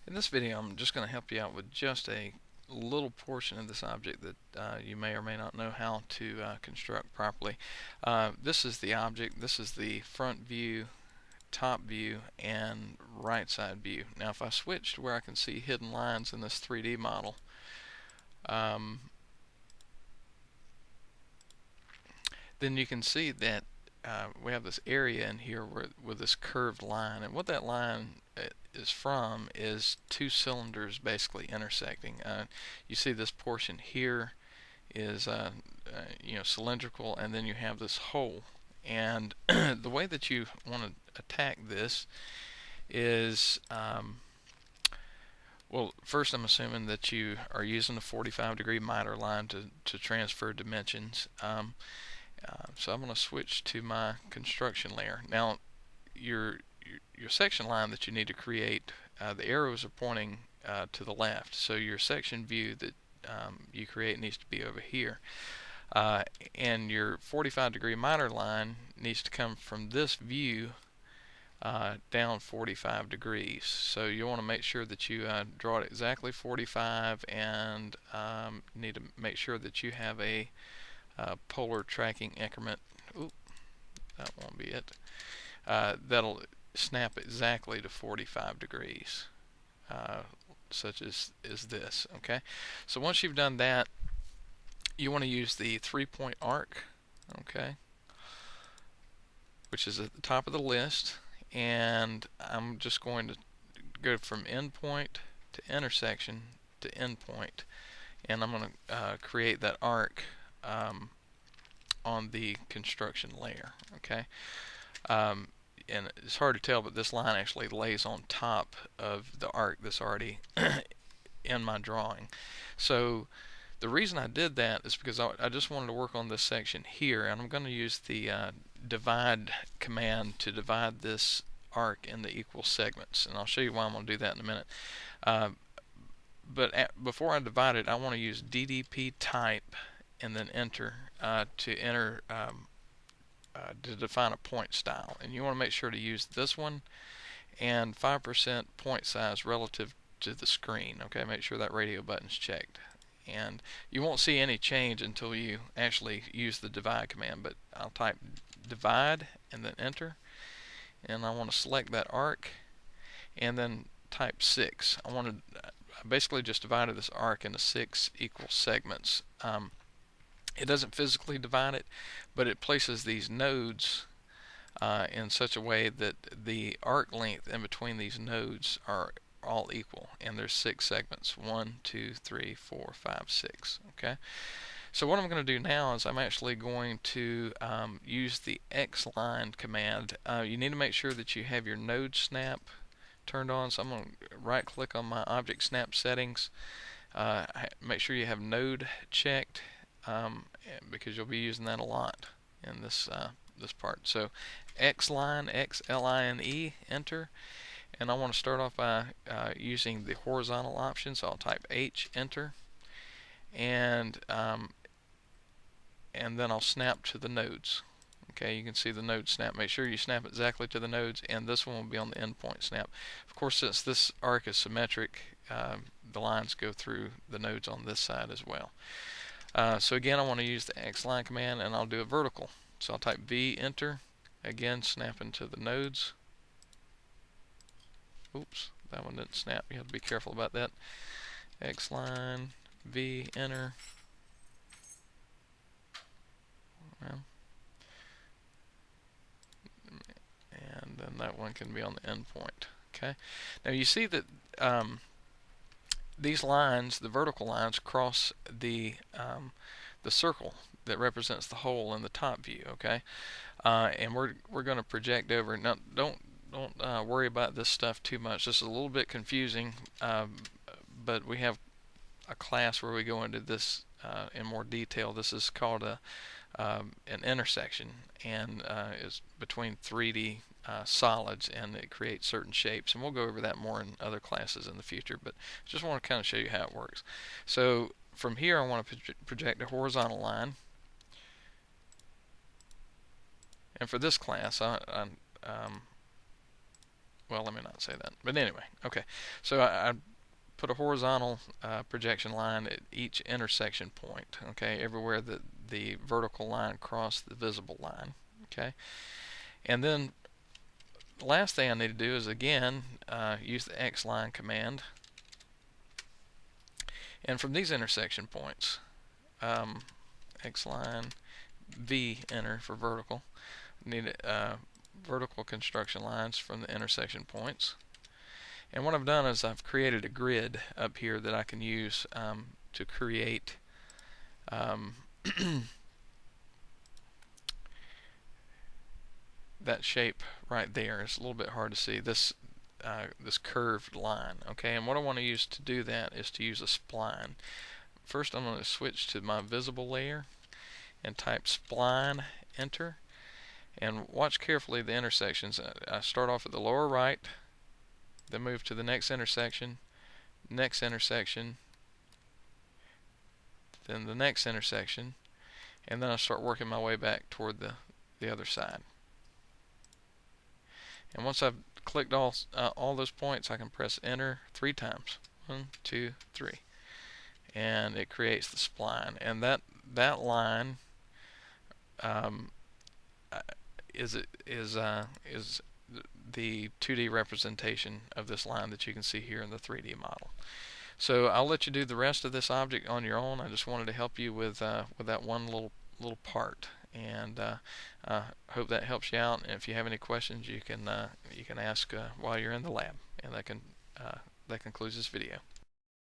In this video, I'm just going to help you out with just a little portion of this object that you may or may not know how to construct properly. This is the object. This is the front view, top view, and right side view. Now, if I switch to where I can see hidden lines in this 3D model, um, then you can see that we have this area in here with this curved line, and what that line is from is two cylinders basically intersecting. You see this portion here is cylindrical, and then you have this hole. And the way that you want to attack this is well, first I'm assuming that you are using a 45-degree miter line to transfer dimensions. So I'm going to switch to my construction layer. Now, your section line that you need to create, the arrows are pointing to the left. So your section view that you create needs to be over here. And your 45-degree miter line needs to come from this view down 45 degrees. So you want to make sure that you draw it exactly 45, and need to make sure that you have a polar tracking increment. Oop, that won't be it. That'll snap exactly to 45 degrees, such as this. Okay, so once you've done that, you want to use the 3-point arc, okay, which is at the top of the list, and I'm just going to go from endpoint to intersection to endpoint, and I'm going to create that arc on the construction layer. Okay, and it's hard to tell, but this line actually lays on top of the arc that's already in my drawing. So the reason I did that is because I just wanted to work on this section here, and I'm going to use the divide command to divide this arc into equal segments, and I'll show you why I'm going to do that in a minute. But before I divide it, I want to use DDP type and then enter to define a point style, and you want to make sure to use this one and 5% point size relative to the screen. Okay, make sure that radio button's checked, and you won't see any change until you actually use the divide command. But I'll type divide and then enter, and I want to select that arc and then type 6. I want to basically just divided this arc into 6 equal segments. It doesn't physically divide it, but it places these nodes in such a way that the arc length in between these nodes are all equal, and there's 6 segments: 1, 2, 3, 4, 5, 6. Okay, so what I'm going to do now is I'm actually going to use the X-line command. You need to make sure that you have your node snap turned on, so I'm going to right click on my object snap settings, make sure you have node checked, because you'll be using that a lot in this part. So X-line, X-L-I-N-E, enter, and I want to start off by using the horizontal option, so I'll type H, enter, and then I'll snap to the nodes. Okay, you can see the node snap. Make sure you snap exactly to the nodes, and this one will be on the endpoint snap. Of course, since this arc is symmetric, the lines go through the nodes on this side as well. So again, I want to use the X-line command, and I'll do a vertical. So I'll type V, enter, again snapping to the nodes. Oops, that one didn't snap. You have to be careful about that. X-line, V, enter. Well, and then that one can be on the endpoint. Okay. Now you see that these lines, the vertical lines, cross the circle that represents the hole in the top view. Okay, and we're going to project over. Now, don't worry about this stuff too much. This is a little bit confusing, but we have a class where we go into this in more detail. This is called an intersection, and is between 3D solids, and it creates certain shapes, and we'll go over that more in other classes in the future, but just want to kind of show you how it works. So from here I want to project a horizontal line, and for this class well, let me not say that. But anyway, okay. So I put a horizontal projection line at each intersection point. Okay, everywhere that the vertical line crossed the visible line. Okay, and then the last thing I need to do is again use the X line command, and from these intersection points, X line V enter for vertical. Need vertical construction lines from the intersection points. And what I've done is I've created a grid up here that I can use to create that shape right there. It's a little bit hard to see this this curved line. Okay, and what I want to use to do that is to use a spline. First, I'm going to switch to my visible layer and type spline, enter, and watch carefully the intersections. I start off at the lower right, then move to the next intersection, then the next intersection, and then I start working my way back toward the other side. And once I've clicked all those points, I can press enter 3 times. 1, 2, 3, and it creates the spline. And that line is the 2D representation of this line that you can see here in the 3D model. So I'll let you do the rest of this object on your own. I just wanted to help you with that one little part, and I hope that helps you out. And if you have any questions, you can ask while you're in the lab. And that concludes this video.